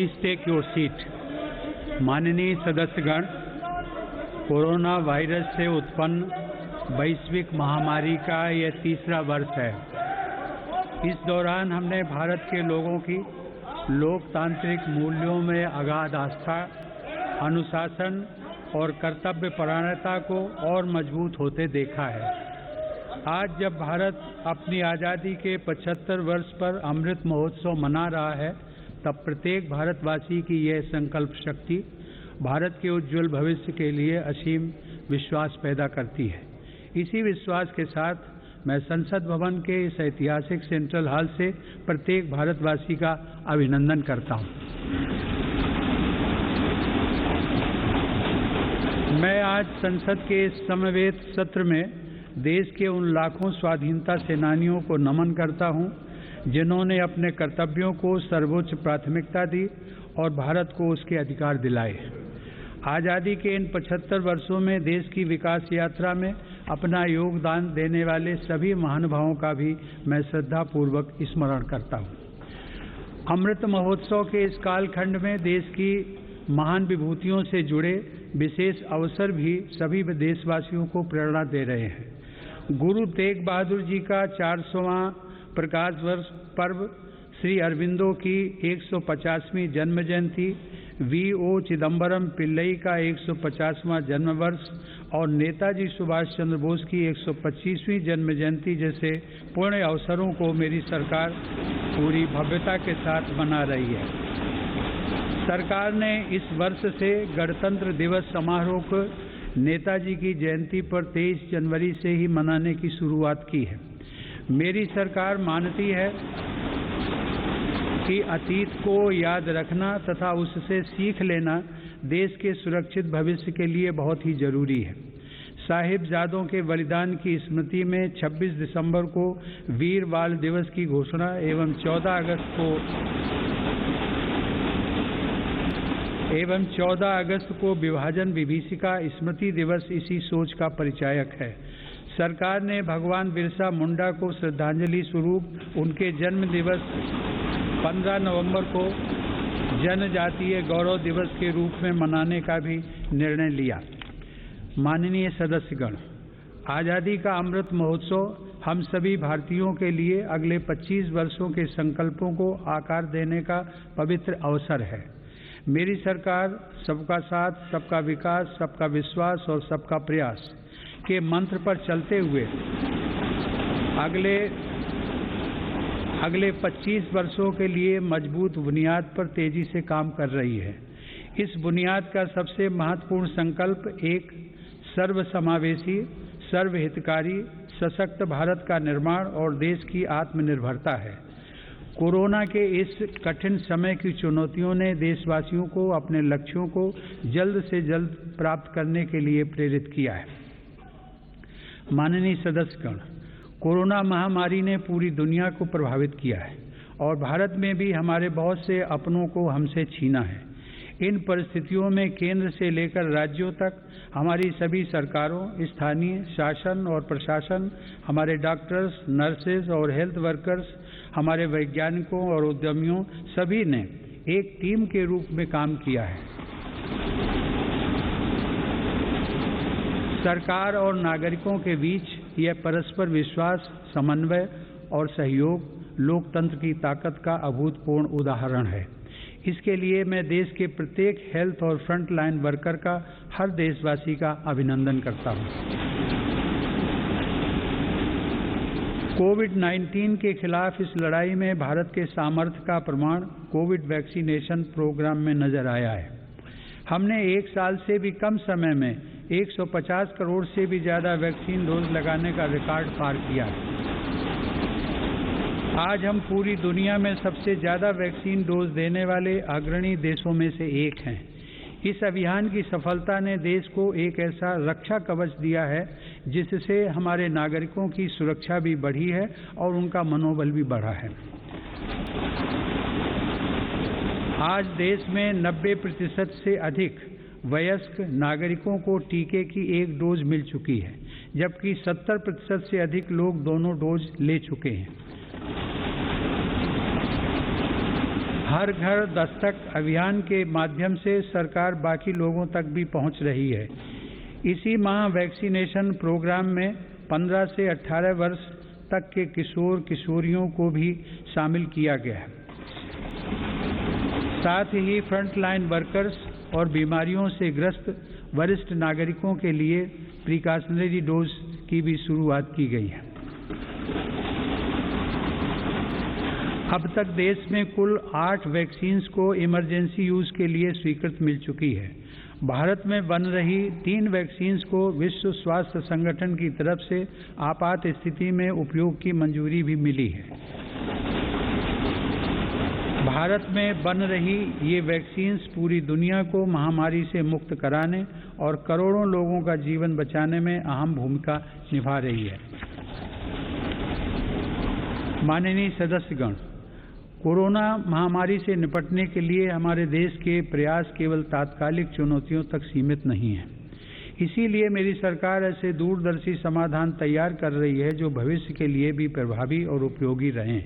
Please take your seat. माननीय सदस्यगण, corona virus से उत्पन्न वैश्विक महामारी का यह तीसरा वर्ष है। इस दौरान हमने भारत के लोगों की लोकतांत्रिक मूल्यों में अगाध आस्था, अनुशासन और कर्तव्यपरायणता को और मजबूत होते देखा है। आज जब भारत अपनी आज़ादी के 75 वर्ष पर अमृत महोत्सव मना रहा है, तब प्रत्येक भारतवासी की यह संकल्प शक्ति भारत के उज्जवल भविष्य के लिए असीम विश्वास पैदा करती है। इसी विश्वास के साथ मैं संसद भवन के इस ऐतिहासिक सेंट्रल हॉल से प्रत्येक भारतवासी का अभिनंदन करता हूं। मैं आज संसद के इस समवेत सत्र में देश के उन लाखों स्वाधीनता सेनानियों को नमन करता हूं, जिन्होंने अपने कर्तव्यों को सर्वोच्च प्राथमिकता दी और भारत को उसके अधिकार दिलाए। आज़ादी के इन 75 वर्षों में देश की विकास यात्रा में अपना योगदान देने वाले सभी महानुभावों का भी मैं श्रद्धापूर्वक स्मरण करता हूं। अमृत महोत्सव के इस कालखंड में देश की महान विभूतियों से जुड़े विशेष अवसर भी सभी देशवासियों को प्रेरणा दे रहे हैं। गुरु तेग बहादुर जी का 400वां प्रकाश वर्ष पर्व, श्री अरविंदो की 150वीं जन्म जयंती, V.O. चिदम्बरम पिल्लई का 150वां जन्म वर्ष और नेताजी सुभाष चंद्र बोस की 125वीं जन्म जयंती जैसे पुण्य अवसरों को मेरी सरकार पूरी भव्यता के साथ मना रही है। सरकार ने इस वर्ष से गणतंत्र दिवस समारोह को नेताजी की जयंती पर 23 जनवरी से ही मनाने की शुरुआत की है। मेरी सरकार मानती है कि अतीत को याद रखना तथा उससे सीख लेना देश के सुरक्षित भविष्य के लिए बहुत ही जरूरी है। साहिबजादों के बलिदान की स्मृति में 26 दिसंबर को वीर बाल दिवस की घोषणा एवं 14 अगस्त को विभाजन विभीषिका स्मृति दिवस इसी सोच का परिचायक है। सरकार ने भगवान बिरसा मुंडा को श्रद्धांजलि स्वरूप उनके जन्म दिवस 15 नवंबर को जनजातीय गौरव दिवस के रूप में मनाने का भी निर्णय लिया। माननीय सदस्यगण, आज़ादी का अमृत महोत्सव हम सभी भारतीयों के लिए अगले 25 वर्षों के संकल्पों को आकार देने का पवित्र अवसर है। मेरी सरकार सबका साथ, सबका विकास, सबका विश्वास और सबका प्रयास के मंत्र पर चलते हुए अगले 25 वर्षों के लिए मजबूत बुनियाद पर तेजी से काम कर रही है। इस बुनियाद का सबसे महत्वपूर्ण संकल्प एक सर्वसमावेशी, सर्वहितकारी, सशक्त भारत का निर्माण और देश की आत्मनिर्भरता है। कोरोना के इस कठिन समय की चुनौतियों ने देशवासियों को अपने लक्ष्यों को जल्द से जल्द प्राप्त करने के लिए प्रेरित किया है। माननीय सदस्यगण, कोरोना महामारी ने पूरी दुनिया को प्रभावित किया है और भारत में भी हमारे बहुत से अपनों को हमसे छीना है। इन परिस्थितियों में केंद्र से लेकर राज्यों तक हमारी सभी सरकारों, स्थानीय शासन और प्रशासन, हमारे डॉक्टर्स, नर्सेज और हेल्थ वर्कर्स, हमारे वैज्ञानिकों और उद्यमियों सभी ने एक टीम के रूप में काम किया है। सरकार और नागरिकों के बीच यह परस्पर विश्वास, समन्वय और सहयोग लोकतंत्र की ताकत का अभूतपूर्व उदाहरण है। इसके लिए मैं देश के प्रत्येक हेल्थ और फ्रंट लाइन वर्कर का, हर देशवासी का अभिनंदन करता हूं। कोविड-19 के खिलाफ इस लड़ाई में भारत के सामर्थ्य का प्रमाण कोविड वैक्सीनेशन प्रोग्राम में नजर आया है। हमने 1 साल से भी कम समय में 150 करोड़ से भी ज़्यादा वैक्सीन डोज लगाने का रिकॉर्ड पार किया है। आज हम पूरी दुनिया में सबसे ज़्यादा वैक्सीन डोज देने वाले अग्रणी देशों में से एक हैं। इस अभियान की सफलता ने देश को एक ऐसा रक्षा कवच दिया है जिससे हमारे नागरिकों की सुरक्षा भी बढ़ी है और उनका मनोबल भी बढ़ा है। आज देश में 90% से अधिक वयस्क नागरिकों को टीके की 1 डोज मिल चुकी है, जबकि 70% से अधिक लोग दोनों डोज ले चुके हैं। हर घर दस्तक अभियान के माध्यम से सरकार बाकी लोगों तक भी पहुंच रही है। इसी माह वैक्सीनेशन प्रोग्राम में 15 से 18 वर्ष तक के किशोर किशोरियों को भी शामिल किया गया है। साथ ही फ्रंटलाइन वर्कर्स और बीमारियों से ग्रस्त वरिष्ठ नागरिकों के लिए प्रिकॉशनरी डोज की भी शुरुआत की गई है। अब तक देश में कुल 8 वैक्सीन्स को इमरजेंसी यूज के लिए स्वीकृति मिल चुकी है। भारत में बन रही 3 वैक्सीन्स को विश्व स्वास्थ्य संगठन की तरफ से आपात स्थिति में उपयोग की मंजूरी भी मिली है। भारत में बन रही ये वैक्सीन्स पूरी दुनिया को महामारी से मुक्त कराने और करोड़ों लोगों का जीवन बचाने में अहम भूमिका निभा रही है। माननीय सदस्यगण, कोरोना महामारी से निपटने के लिए हमारे देश के प्रयास केवल तात्कालिक चुनौतियों तक सीमित नहीं है। इसीलिए मेरी सरकार ऐसे दूरदर्शी समाधान तैयार कर रही है जो भविष्य के लिए भी प्रभावी और उपयोगी रहें।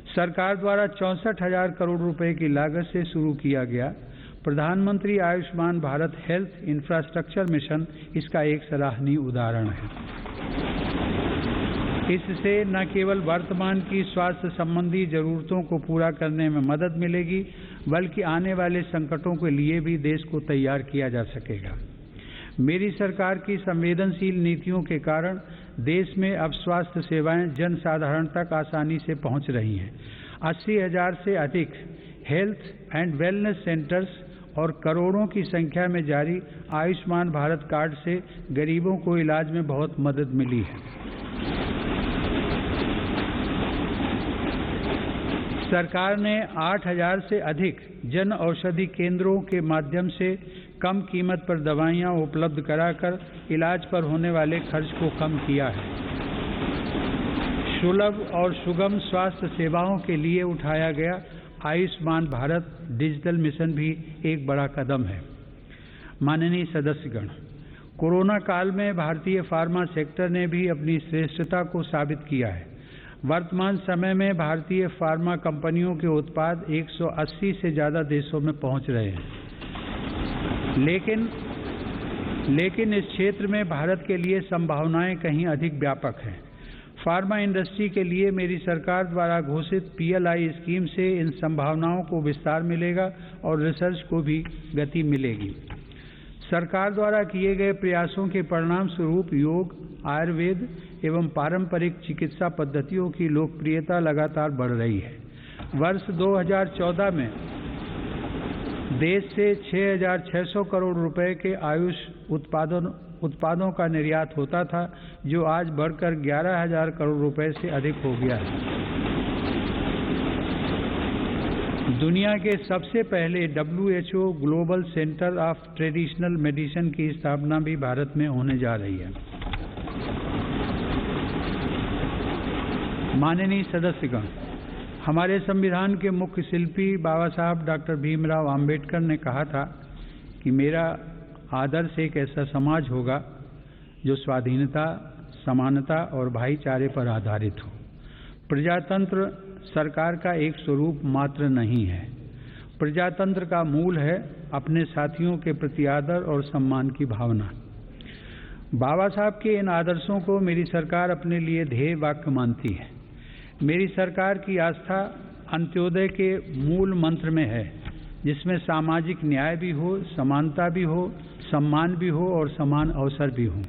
सरकार द्वारा 64,000 करोड़ रुपए की लागत से शुरू किया गया प्रधानमंत्री Ayushman Bharat health infrastructure mission इसका एक सराहनीय उदाहरण है। इससे न केवल वर्तमान की स्वास्थ्य संबंधी जरूरतों को पूरा करने में मदद मिलेगी, बल्कि आने वाले संकटों के लिए भी देश को तैयार किया जा सकेगा। मेरी सरकार की संवेदनशील नीतियों के कारण देश में अब स्वास्थ्य सेवाएं जन साधारण तक आसानी से पहुंच रही हैं। 80,000 से अधिक हेल्थ एंड वेलनेस सेंटर्स और करोड़ों की संख्या में जारी आयुष्मान भारत कार्ड से गरीबों को इलाज में बहुत मदद मिली है। सरकार ने 8,000 से अधिक जन औषधि केंद्रों के माध्यम से कम कीमत पर दवाइयां उपलब्ध कराकर इलाज पर होने वाले खर्च को कम किया है। सुलभ और सुगम स्वास्थ्य सेवाओं के लिए उठाया गया आयुष्मान भारत डिजिटल मिशन भी एक बड़ा कदम है। माननीय सदस्यगण, कोरोना काल में भारतीय फार्मा सेक्टर ने भी अपनी श्रेष्ठता को साबित किया है। वर्तमान समय में भारतीय फार्मा कंपनियों के उत्पाद 180 से ज़्यादा देशों में पहुंच रहे हैं। लेकिन इस क्षेत्र में भारत के लिए संभावनाएं कहीं अधिक व्यापक हैं। फार्मा इंडस्ट्री के लिए मेरी सरकार द्वारा घोषित PLI स्कीम से इन संभावनाओं को विस्तार मिलेगा और रिसर्च को भी गति मिलेगी। सरकार द्वारा किए गए प्रयासों के परिणाम स्वरूप योग, आयुर्वेद एवं पारंपरिक चिकित्सा पद्धतियों की लोकप्रियता लगातार बढ़ रही है। वर्ष 2014 में देश से 6,600 करोड़ रुपए के आयुष उत्पादों का निर्यात होता था, जो आज बढ़कर 11,000 करोड़ रुपए से अधिक हो गया है। दुनिया के सबसे पहले WHO global centre of traditional medicine की स्थापना भी भारत में होने जा रही है। माननीय सदस्यगण, हमारे संविधान के मुख्य शिल्पी बाबा साहब डॉक्टर भीमराव आम्बेडकर ने कहा था कि मेरा आदर्श एक ऐसा समाज होगा जो स्वाधीनता, समानता और भाईचारे पर आधारित हो। प्रजातंत्र सरकार का एक स्वरूप मात्र नहीं है। प्रजातंत्र का मूल है अपने साथियों के प्रति आदर और सम्मान की भावना। बाबा साहब के इन आदर्शों को मेरी सरकार अपने लिए ध्येय वाक्य मानती है। मेरी सरकार की आस्था अंत्योदय के मूल मंत्र में है, जिसमें सामाजिक न्याय भी हो, समानता भी हो, सम्मान भी हो और समान अवसर भी हो।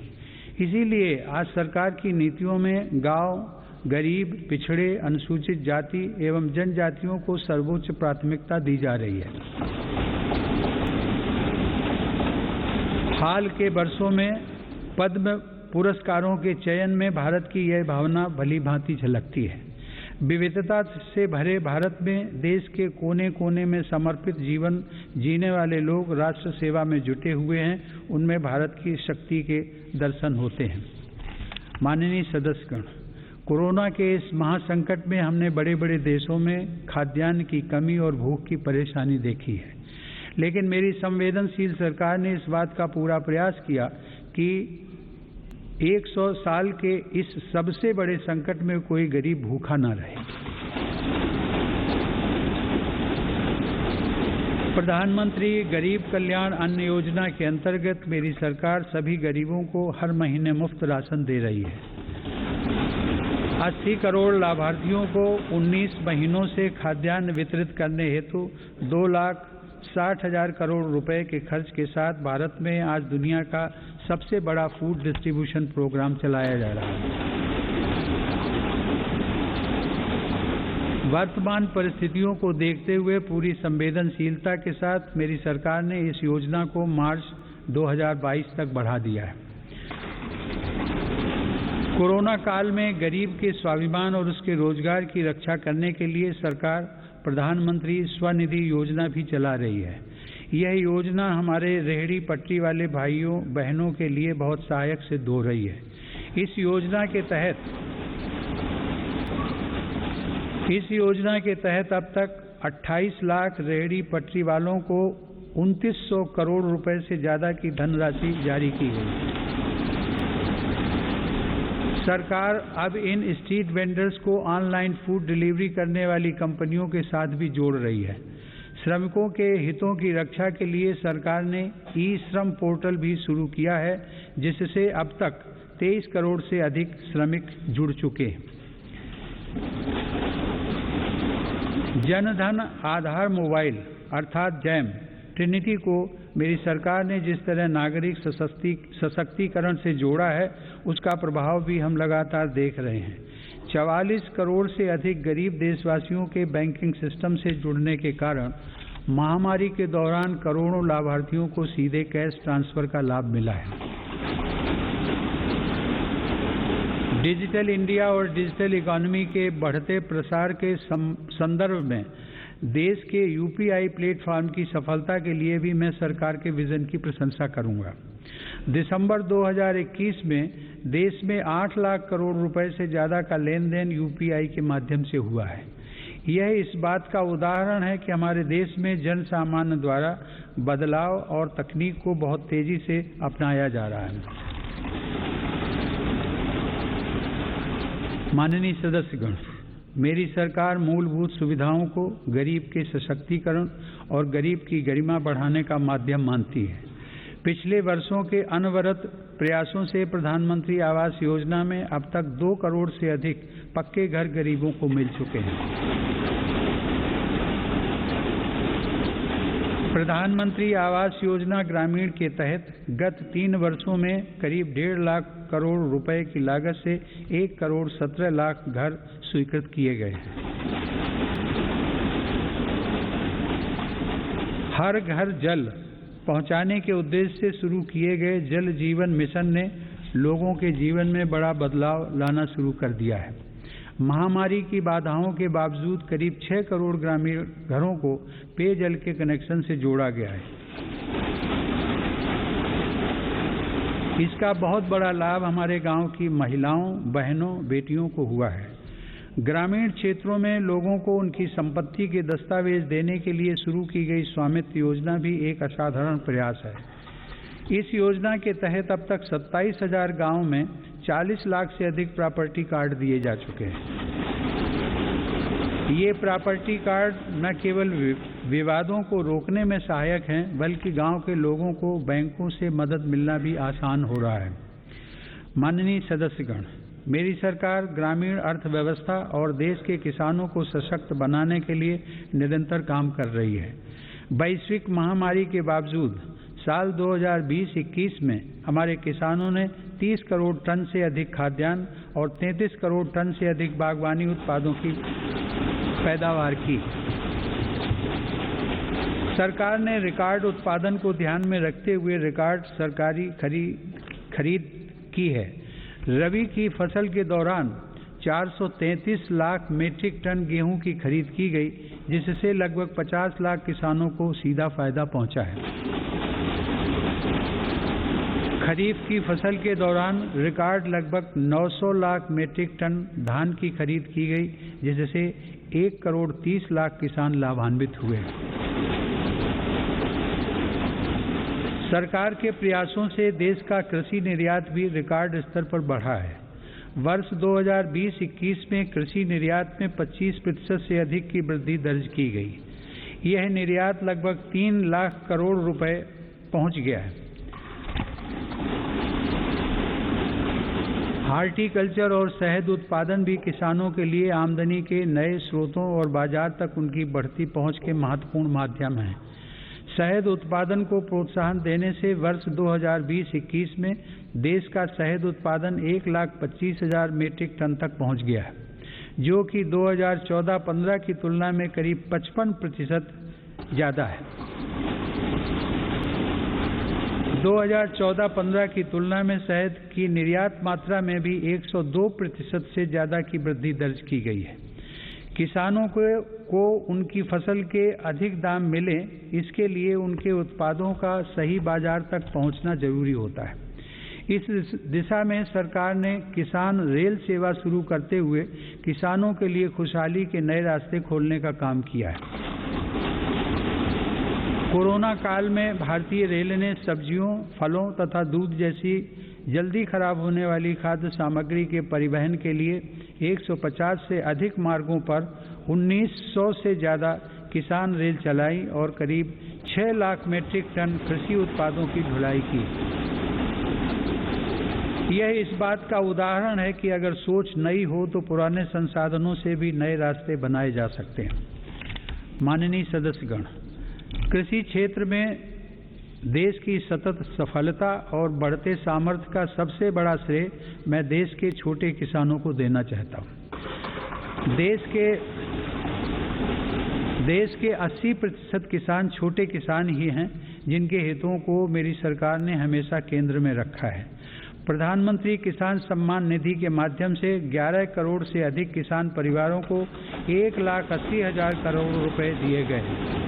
इसीलिए आज सरकार की नीतियों में गांव, गरीब, पिछड़े, अनुसूचित जाति एवं जनजातियों को सर्वोच्च प्राथमिकता दी जा रही है। हाल के वर्षों में पद्म पुरस्कारों के चयन में भारत की यह भावना भली भांति झलकती है। विविधता से भरे भारत में देश के कोने कोने में समर्पित जीवन जीने वाले लोग राष्ट्र सेवा में जुटे हुए हैं। उनमें भारत की शक्ति के दर्शन होते हैं। माननीय सदस्यगण, कोरोना के इस महासंकट में हमने बड़े बड़े देशों में खाद्यान्न की कमी और भूख की परेशानी देखी है, लेकिन मेरी संवेदनशील सरकार ने इस बात का पूरा प्रयास किया कि 100 साल के इस सबसे बड़े संकट में कोई गरीब भूखा न रहे। प्रधानमंत्री गरीब कल्याण अन्न योजना के अंतर्गत मेरी सरकार सभी गरीबों को हर महीने मुफ्त राशन दे रही है। 80 करोड़ लाभार्थियों को 19 महीनों से खाद्यान्न वितरित करने हेतु 2,60,000 करोड़ रुपए के खर्च के साथ भारत में आज दुनिया का सबसे बड़ा फूड डिस्ट्रीब्यूशन प्रोग्राम चलाया जा रहा है। वर्तमान परिस्थितियों को देखते हुए पूरी संवेदनशीलता के साथ मेरी सरकार ने इस योजना को मार्च 2022 तक बढ़ा दिया है। कोरोना काल में गरीब के स्वाभिमान और उसके रोजगार की रक्षा करने के लिए सरकार प्रधानमंत्री स्वनिधि योजना भी चला रही है। यह योजना हमारे रेहड़ी पटरी वाले भाइयों बहनों के लिए बहुत सहायक सिद्ध हो रही है। इस योजना के तहत अब तक 28 लाख रेहड़ी पटरी वालों को 2900 करोड़ रुपए से ज्यादा की धनराशि जारी की गई। सरकार अब इन स्ट्रीट वेंडर्स को ऑनलाइन फूड डिलीवरी करने वाली कंपनियों के साथ भी जोड़ रही है। श्रमिकों के हितों की रक्षा के लिए सरकार ने ई-श्रम पोर्टल भी शुरू किया है, जिससे अब तक 23 करोड़ से अधिक श्रमिक जुड़ चुके हैं। जनधन आधार मोबाइल अर्थात जैम ट्रिनिटी को मेरी सरकार ने जिस तरह नागरिक सशक्तिकरण से जोड़ा है, उसका प्रभाव भी हम लगातार देख रहे हैं। 44 करोड़ से अधिक गरीब देशवासियों के बैंकिंग सिस्टम से जुड़ने के कारण महामारी के दौरान करोड़ों लाभार्थियों को सीधे कैश ट्रांसफर का लाभ मिला है। डिजिटल इंडिया और डिजिटल इकोनॉमी के बढ़ते प्रसार के संदर्भ में देश के यूपीआई प्लेटफॉर्म की सफलता के लिए भी मैं सरकार के विजन की प्रशंसा करूंगा। दिसंबर 2021 में देश में 8 लाख करोड़ रुपए से ज्यादा का लेन देन यूपीआई के माध्यम से हुआ है। यह इस बात का उदाहरण है कि हमारे देश में जन सामान्य द्वारा बदलाव और तकनीक को बहुत तेजी से अपनाया जा रहा है। माननीय सदस्यगण, मेरी सरकार मूलभूत सुविधाओं को गरीब के सशक्तिकरण और गरीब की गरिमा बढ़ाने का माध्यम मानती है। पिछले वर्षों के अनवरत प्रयासों से प्रधानमंत्री आवास योजना में अब तक 2 करोड़ से अधिक पक्के घर गरीबों को मिल चुके हैं। प्रधानमंत्री आवास योजना ग्रामीण के तहत गत 3 वर्षों में करीब 1.5 लाख करोड़ रुपए की लागत से 1 करोड़ 17 लाख घर स्वीकृत किए गए हैं। हर घर जल पहुंचाने के उद्देश्य से शुरू किए गए जल जीवन मिशन ने लोगों के जीवन में बड़ा बदलाव लाना शुरू कर दिया है। महामारी की बाधाओं के बावजूद करीब 6 करोड़ ग्रामीण घरों को पेयजल के कनेक्शन से जोड़ा गया है। इसका बहुत बड़ा लाभ हमारे गांव की महिलाओं, बहनों, बेटियों को हुआ है। ग्रामीण क्षेत्रों में लोगों को उनकी संपत्ति के दस्तावेज देने के लिए शुरू की गई स्वामित्व योजना भी एक असाधारण प्रयास है। इस योजना के तहत अब तक 27,000 गांवों में 40 लाख से अधिक प्रॉपर्टी कार्ड दिए जा चुके हैं। ये प्रॉपर्टी कार्ड न केवल विवादों को रोकने में सहायक हैं, बल्कि गांव के लोगों को बैंकों से मदद मिलना भी आसान हो रहा है। माननीय सदस्यगण, मेरी सरकार ग्रामीण अर्थव्यवस्था और देश के किसानों को सशक्त बनाने के लिए निरंतर काम कर रही है। वैश्विक महामारी के बावजूद साल 2020-21 में हमारे किसानों ने 30 करोड़ टन से अधिक खाद्यान्न और 33 करोड़ टन से अधिक बागवानी उत्पादों की पैदावार की। सरकार ने रिकॉर्ड उत्पादन को ध्यान में रखते हुए रिकॉर्ड सरकारी खरीद की है। रबी की फसल के दौरान 433 लाख मीट्रिक टन गेहूं की खरीद की गई, जिससे लगभग 50 लाख किसानों को सीधा फायदा पहुंचा है। खरीफ की फसल के दौरान रिकॉर्ड लगभग 900 लाख मीट्रिक टन धान की खरीद की गई, जिससे 1 करोड़ 30 लाख किसान लाभान्वित हुए। सरकार के प्रयासों से देश का कृषि निर्यात भी रिकॉर्ड स्तर पर बढ़ा है। वर्ष 2020-21 में कृषि निर्यात में 25% से अधिक की वृद्धि दर्ज की गई। यह निर्यात लगभग 3 लाख करोड़ रुपए पहुंच गया है। हार्टिकल्चर और शहद उत्पादन भी किसानों के लिए आमदनी के नए स्रोतों और बाजार तक उनकी बढ़ती पहुंच के महत्वपूर्ण माध्यम हैं। शहद उत्पादन को प्रोत्साहन देने से वर्ष 2020-21 में देश का शहद उत्पादन 1,25,000 मीट्रिक टन तक पहुंच गया है, जो कि 2014-15 की तुलना में करीब 55% ज़्यादा है। 2014-15 की तुलना में शहद की निर्यात मात्रा में भी 102% से ज़्यादा की वृद्धि दर्ज की गई है। किसानों को उनकी फसल के अधिक दाम मिले, इसके लिए उनके उत्पादों का सही बाजार तक पहुंचना जरूरी होता है। इस दिशा में सरकार ने किसान रेल सेवा शुरू करते हुए किसानों के लिए खुशहाली के नए रास्ते खोलने का काम किया है। कोरोना काल में भारतीय रेल ने सब्जियों, फलों तथा दूध जैसी जल्दी खराब होने वाली खाद्य सामग्री के परिवहन के लिए 150 से अधिक मार्गों पर 1900 से ज़्यादा किसान रेल चलाई और करीब 6 लाख मीट्रिक टन कृषि उत्पादों की ढुलाई की। यह इस बात का उदाहरण है कि अगर सोच नई हो तो पुराने संसाधनों से भी नए रास्ते बनाए जा सकते हैं। माननीय सदस्यगण, कृषि क्षेत्र में देश की सतत सफलता और बढ़ते सामर्थ्य का सबसे बड़ा श्रेय मैं देश के छोटे किसानों को देना चाहता हूँ। देश के 80% किसान छोटे किसान ही हैं, जिनके हितों को मेरी सरकार ने हमेशा केंद्र में रखा है। प्रधानमंत्री किसान सम्मान निधि के माध्यम से 11 करोड़ से अधिक किसान परिवारों को 1,80,000 करोड़ रुपए दिए गए हैं।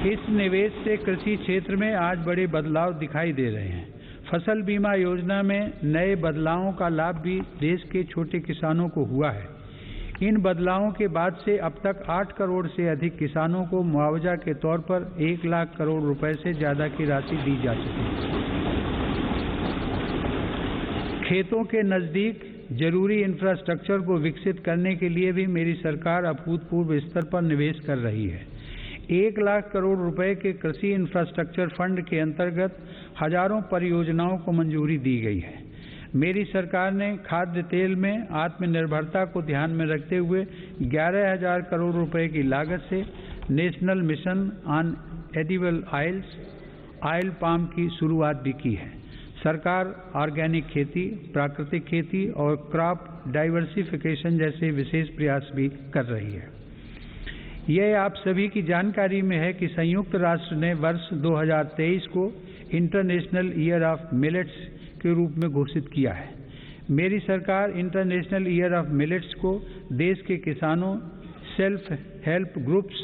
इस निवेश से कृषि क्षेत्र में आज बड़े बदलाव दिखाई दे रहे हैं। फसल बीमा योजना में नए बदलावों का लाभ भी देश के छोटे किसानों को हुआ है। इन बदलावों के बाद से अब तक 8 करोड़ से अधिक किसानों को मुआवजा के तौर पर 1 लाख करोड़ रुपए से ज़्यादा की राशि दी जा चुकी है। खेतों के नज़दीक जरूरी इंफ्रास्ट्रक्चर को विकसित करने के लिए भी मेरी सरकार अभूतपूर्व स्तर पर निवेश कर रही है। 1 लाख करोड़ रुपए के कृषि इंफ्रास्ट्रक्चर फंड के अंतर्गत हजारों परियोजनाओं को मंजूरी दी गई है। मेरी सरकार ने खाद्य तेल में आत्मनिर्भरता को ध्यान में रखते हुए 11,000 करोड़ रुपए की लागत से national mission on edible oils, oil palm की शुरुआत भी की है। सरकार ऑर्गेनिक खेती, प्राकृतिक खेती और क्रॉप डाइवर्सिफिकेशन जैसे विशेष प्रयास भी कर रही है। यह आप सभी की जानकारी में है कि संयुक्त राष्ट्र ने वर्ष 2023 को इंटरनेशनल ईयर ऑफ मिलेट्स के रूप में घोषित किया है। मेरी सरकार इंटरनेशनल ईयर ऑफ मिलेट्स को देश के किसानों, self help groups,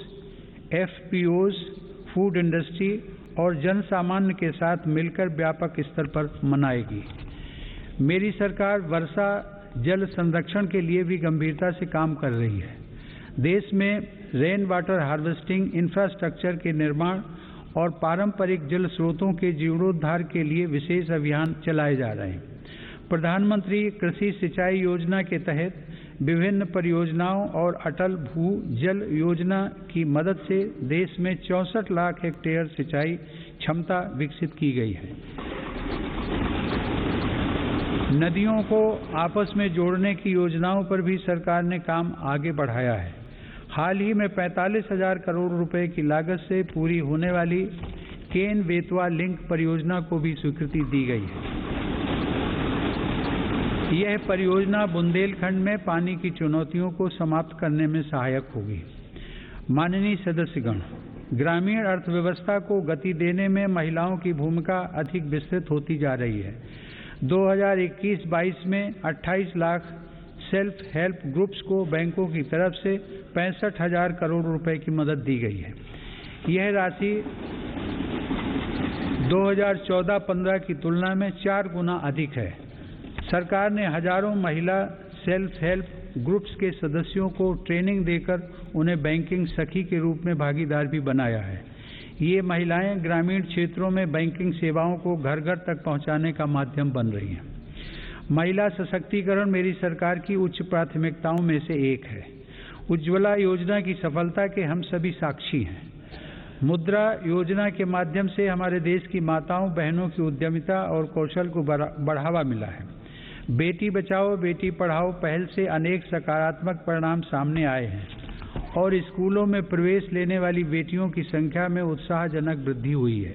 FPOs, food industry और जन सामान्य के साथ मिलकर व्यापक स्तर पर मनाएगी। मेरी सरकार वर्षा जल संरक्षण के लिए भी गंभीरता से काम कर रही है। देश में रेन वाटर हार्वेस्टिंग इंफ्रास्ट्रक्चर के निर्माण और पारंपरिक जल स्रोतों के जीर्णोद्धार के लिए विशेष अभियान चलाए जा रहे हैं। प्रधानमंत्री कृषि सिंचाई योजना के तहत विभिन्न परियोजनाओं और अटल भू जल योजना की मदद से देश में 64 लाख हेक्टेयर सिंचाई क्षमता विकसित की गई है। नदियों को आपस में जोड़ने की योजनाओं पर भी सरकार ने काम आगे बढ़ाया है। हाल ही में 45,000 करोड़ रुपए की लागत से पूरी होने वाली केन बेतवा लिंक परियोजना को भी स्वीकृति दी गई है। यह परियोजना बुंदेलखंड में पानी की चुनौतियों को समाप्त करने में सहायक होगी। माननीय सदस्यगण, ग्रामीण अर्थव्यवस्था को गति देने में महिलाओं की भूमिका अधिक विस्तृत होती जा रही है। 2021-22 में 28 लाख सेल्फ हेल्प ग्रुप्स को बैंकों की तरफ से 65,000 करोड़ रुपए की मदद दी गई है। यह राशि 2014-15 की तुलना में 4 गुना अधिक है। सरकार ने हजारों महिला सेल्फ हेल्प ग्रुप्स के सदस्यों को ट्रेनिंग देकर उन्हें बैंकिंग सखी के रूप में भागीदार भी बनाया है। ये महिलाएं ग्रामीण क्षेत्रों में बैंकिंग सेवाओं को घर घर तक पहुंचाने का माध्यम बन रही हैं। महिला सशक्तिकरण मेरी सरकार की उच्च प्राथमिकताओं में से एक है। उज्ज्वला योजना की सफलता के हम सभी साक्षी हैं। मुद्रा योजना के माध्यम से हमारे देश की माताओं बहनों की उद्यमिता और कौशल को बढ़ावा मिला है। बेटी बचाओ बेटी पढ़ाओ पहल से अनेक सकारात्मक परिणाम सामने आए हैं और स्कूलों में प्रवेश लेने वाली बेटियों की संख्या में उत्साहजनक वृद्धि हुई है।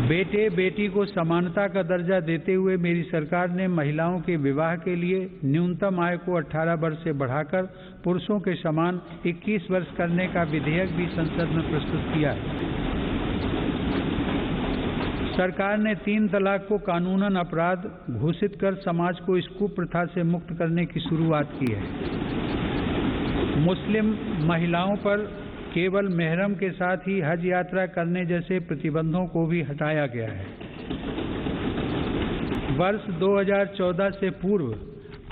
बेटे बेटी को समानता का दर्जा देते हुए मेरी सरकार ने महिलाओं के विवाह के लिए न्यूनतम आय को 18 वर्ष से बढ़ाकर पुरुषों के समान 21 वर्ष करने का विधेयक भी संसद में प्रस्तुत किया है। सरकार ने 3 तलाक को कानूनन अपराध घोषित कर समाज को इस कुप्रथा से मुक्त करने की शुरुआत की है। मुस्लिम महिलाओं पर केवल मेहरम के साथ ही हज यात्रा करने जैसे प्रतिबंधों को भी हटाया गया है। वर्ष 2014 से पूर्व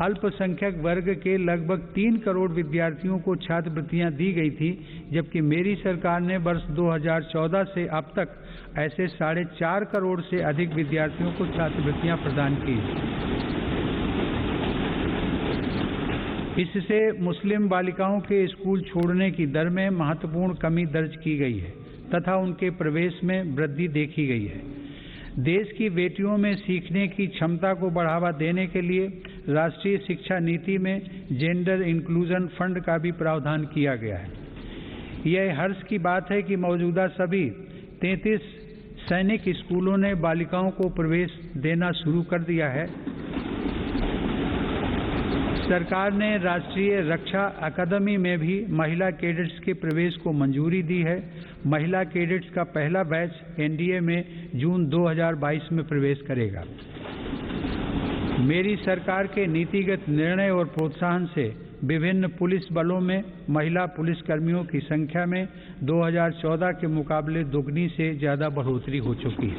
अल्पसंख्यक वर्ग के लगभग 3 करोड़ विद्यार्थियों को छात्रवृत्तियां दी गई थी, जबकि मेरी सरकार ने वर्ष 2014 से अब तक ऐसे 4.5 करोड़ से अधिक विद्यार्थियों को छात्रवृत्तियां प्रदान की। इससे मुस्लिम बालिकाओं के स्कूल छोड़ने की दर में महत्वपूर्ण कमी दर्ज की गई है तथा उनके प्रवेश में वृद्धि देखी गई है। देश की बेटियों में सीखने की क्षमता को बढ़ावा देने के लिए राष्ट्रीय शिक्षा नीति में जेंडर इंक्लूजन फंड का भी प्रावधान किया गया है। यह हर्ष की बात है कि मौजूदा सभी 33 सैनिक स्कूलों ने बालिकाओं को प्रवेश देना शुरू कर दिया है। सरकार ने राष्ट्रीय रक्षा अकादमी में भी महिला कैडेट्स के प्रवेश को मंजूरी दी है। महिला कैडेट्स का पहला बैच एनडीए में जून 2022 में प्रवेश करेगा। मेरी सरकार के नीतिगत निर्णय और प्रोत्साहन से विभिन्न पुलिस बलों में महिला पुलिसकर्मियों की संख्या में 2014 के मुकाबले दोगुनी से ज्यादा बढ़ोतरी हो चुकी है।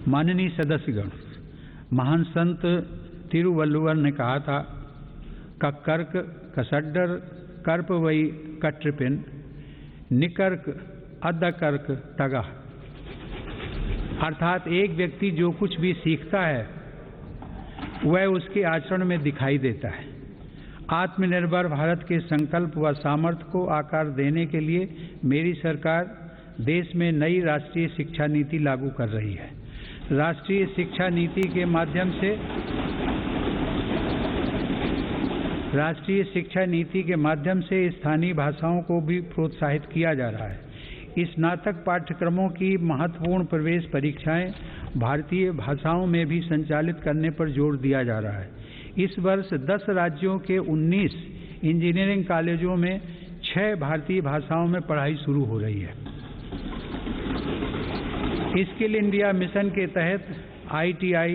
माननीय सदस्यगण, महान संत तिरुवल्लुवर ने कहा था, कक्कर्क कसड्डर कर्प वई कट्रिपिन निकर्क अद्दकर्क तगा। अर्थात एक व्यक्ति जो कुछ भी सीखता है वह उसके आचरण में दिखाई देता है। आत्मनिर्भर भारत के संकल्प व सामर्थ्य को आकार देने के लिए मेरी सरकार देश में नई राष्ट्रीय शिक्षा नीति लागू कर रही है। राष्ट्रीय शिक्षा नीति के माध्यम से स्थानीय भाषाओं को भी प्रोत्साहित किया जा रहा है। स्नातक पाठ्यक्रमों की महत्वपूर्ण प्रवेश परीक्षाएं भारतीय भाषाओं में भी संचालित करने पर जोर दिया जा रहा है। इस वर्ष 10 राज्यों के 19 इंजीनियरिंग कॉलेजों में 6 भारतीय भाषाओं में पढ़ाई शुरू हो रही है। स्किल इंडिया मिशन के तहत ITI,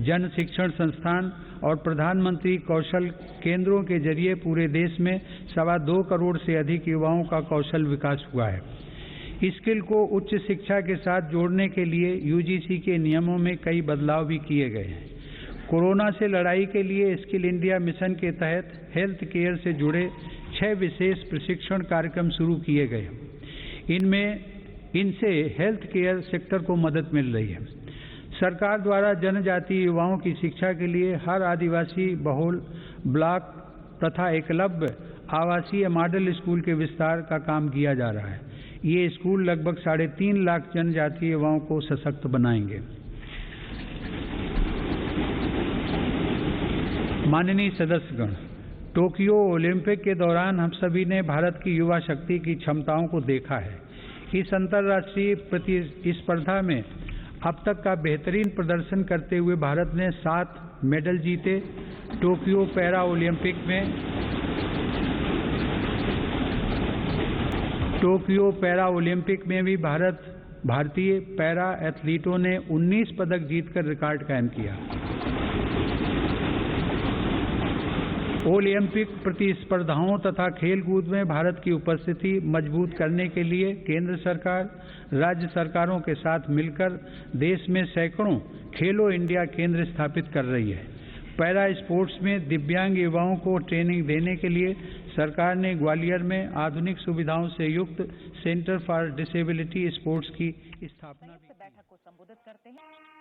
जन शिक्षण संस्थान और प्रधानमंत्री कौशल केंद्रों के जरिए पूरे देश में 2.25 करोड़ से अधिक युवाओं का कौशल विकास हुआ है। स्किल को उच्च शिक्षा के साथ जोड़ने के लिए UGC के नियमों में कई बदलाव भी किए गए हैं। कोरोना से लड़ाई के लिए स्किल इंडिया मिशन के तहत हेल्थ केयर से जुड़े 6 विशेष प्रशिक्षण कार्यक्रम शुरू किए गए। इनसे हेल्थ केयर सेक्टर को मदद मिल रही है। सरकार द्वारा जनजातीय युवाओं की शिक्षा के लिए हर आदिवासी बहुल ब्लॉक तथा एकलव्य आवासीय मॉडल स्कूल के विस्तार का काम किया जा रहा है। ये स्कूल लगभग 3.5 लाख जनजातीय युवाओं को सशक्त बनाएंगे। माननीय सदस्यगण, टोक्यो ओलंपिक के दौरान हम सभी ने भारत की युवा शक्ति की क्षमताओं को देखा है। इस अंतर्राष्ट्रीय प्रतिस्पर्धा में अब तक का बेहतरीन प्रदर्शन करते हुए भारत ने 7 मेडल जीते। टोक्यो पैरा ओलंपिक में भी भारतीय पैरा एथलीटों ने 19 पदक जीतकर रिकॉर्ड कायम किया। ओलंपिक प्रतिस्पर्धाओं तथा खेलकूद में भारत की उपस्थिति मजबूत करने के लिए केंद्र सरकार, राज्य सरकारों के साथ मिलकर देश में सैकड़ों खेलो इंडिया केंद्र स्थापित कर रही है। पैरा स्पोर्ट्स में दिव्यांग युवाओं को ट्रेनिंग देने के लिए सरकार ने ग्वालियर में आधुनिक सुविधाओं से युक्त सेंटर फॉर डिसेबिलिटी स्पोर्ट्स की स्थापना भी की।